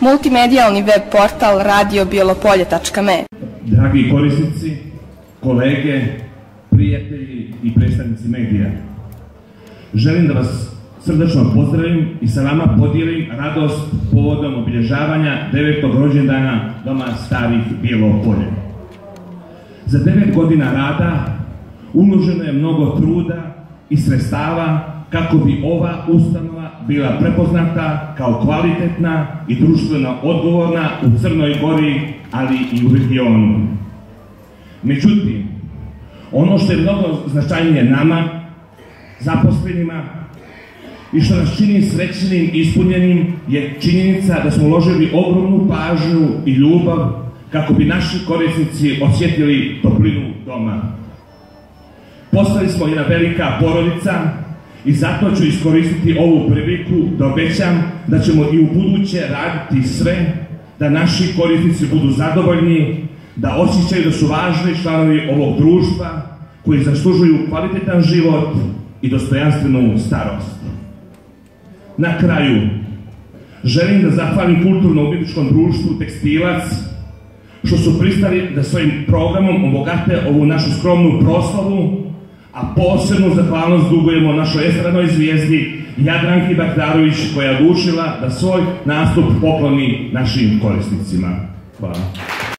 multimedijalni web portal radiobijelopolje.me. Dragi korisnici, kolege, prijatelji i predstavnici medija, želim da vas srdačno pozdravim i sa vama podijelim radost povodom obilježavanja 9. rođendana Doma starih Bijelo Polje. Za 9 godina rada uloženo je mnogo truda i sredstava kako bi ova ustanova bila prepoznata kao kvalitetna i društveno odgovorna u Crnoj Gori, ali i u regionu. Međutim, ono što je mnogo značajnije nama, zaposlenima, i što nas čini srećnim i ispunjenim je činjenica da smo uložili ogromnu pažnju i ljubav kako bi naši korisnici osjetili toplinu doma. Postali smo jedna velika porodica i zato ću iskoristiti ovu priliku da obećam da ćemo i u buduće raditi sve da naši korisnici budu zadovoljni, da osjećaju da su važni članovi ovog društva koji zaslužuju kvalitetan život i dostojanstvenu starost. Na kraju, želim da zahvalim kulturno-umjetničkom društvu Tekstilac što su pristali da svojim programom obogate ovu našu skromnu proslavu, a posebnu zahvalnost dugujemo našoj estradnoj zvijezdi Jadranki Baktarović koja je odlučila da svoj nastup pokloni našim korisnicima. Hvala.